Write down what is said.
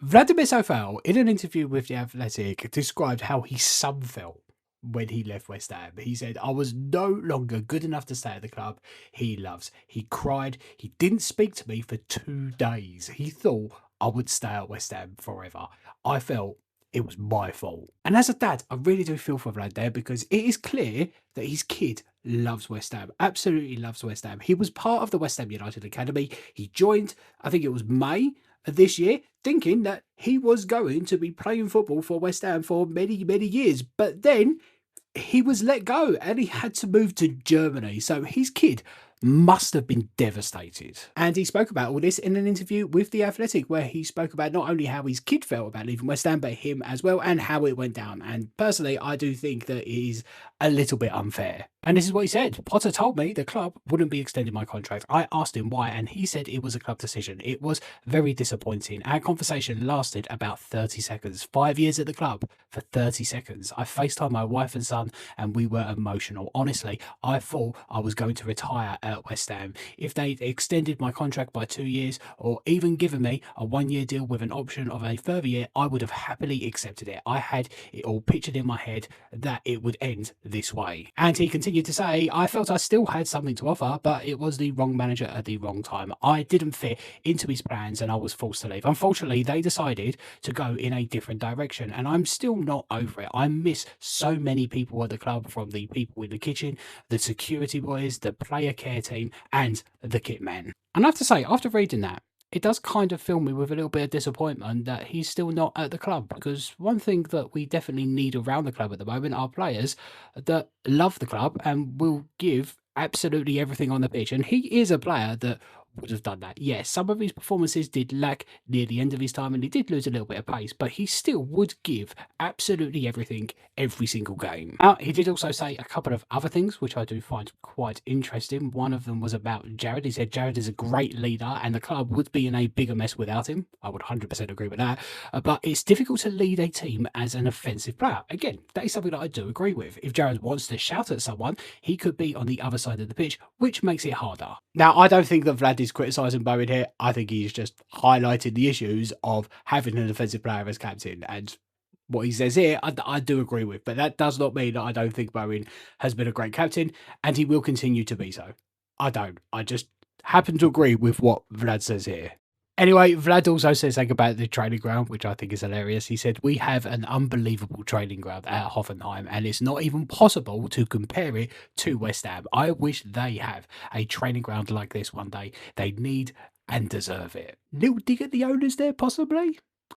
Vladimir Sofal, in an interview with The Athletic, described how his son felt when he left West Ham. He said, I was no longer good enough to stay at the club he loves. He cried. He didn't speak to me for 2 days. He thought I would stay at West Ham forever. I felt it was my fault. And as a dad, I really do feel for Vlad there because it is clear that his kid loves West Ham, absolutely loves West Ham. He was part of the West Ham United Academy. He joined, I think it was May this year, thinking that he was going to be playing football for West Ham for many, many years. But then he was let go and he had to move to Germany. So his kid must have been devastated. And he spoke about all this in an interview with The Athletic, where he spoke about not only how his kid felt about leaving West Ham, but him as well, and how it went down. And personally, I do think that it is a little bit unfair. And this is what he said. Potter told me the club wouldn't be extending my contract. I asked him why, and he said it was a club decision. It was very disappointing. Our conversation lasted about 30 seconds. 5 years at the club for 30 seconds. I FaceTimed my wife and son, and we were emotional. Honestly, I thought I was going to retire at West Ham. If they'd extended my contract by 2 years, or even given me a 1-year deal with an option of a further year, I would have happily accepted it. I had it all pictured in my head that it would end this way. And he continued to say, I felt I still had something to offer, but it was the wrong manager at the wrong time. I didn't fit into his plans and I was forced to leave. Unfortunately, they decided to go in a different direction, and I'm still not over it. I miss so many people at the club, from the people in the kitchen, the security boys, the player care team, and the kit man. And I have to say, after reading that, it does kind of fill me with a little bit of disappointment that he's still not at the club, because one thing that we definitely need around the club at the moment are players that love the club and will give absolutely everything on the pitch. And he is a player that would have done that. Yes, some of his performances did lack near the end of his time and he did lose a little bit of pace, but he still would give absolutely everything every single game. Now, he did also say a couple of other things which I do find quite interesting. One of them was about Jared. He said Jared is a great leader and the club would be in a bigger mess without him. I would 100% agree with that. But it's difficult to lead a team as an offensive player. Again, that is something that I do agree with. If Jared wants to shout at someone, he could be on the other side of the pitch, which makes it harder. Now, I don't think that Vlad is criticising Bowen here. I think he's just highlighting the issues of having an offensive player as captain. And what he says here, I do agree with. But that does not mean that I don't think Bowen has been a great captain and he will continue to be so. I don't. I just happen to agree with what Vlad says here. Anyway, Vlad also says something about the training ground, which I think is hilarious. He said, we have an unbelievable training ground at Hoffenheim, and it's not even possible to compare it to West Ham. I wish they have a training ground like this one day. They need and deserve it. Little dig at the owners there, possibly?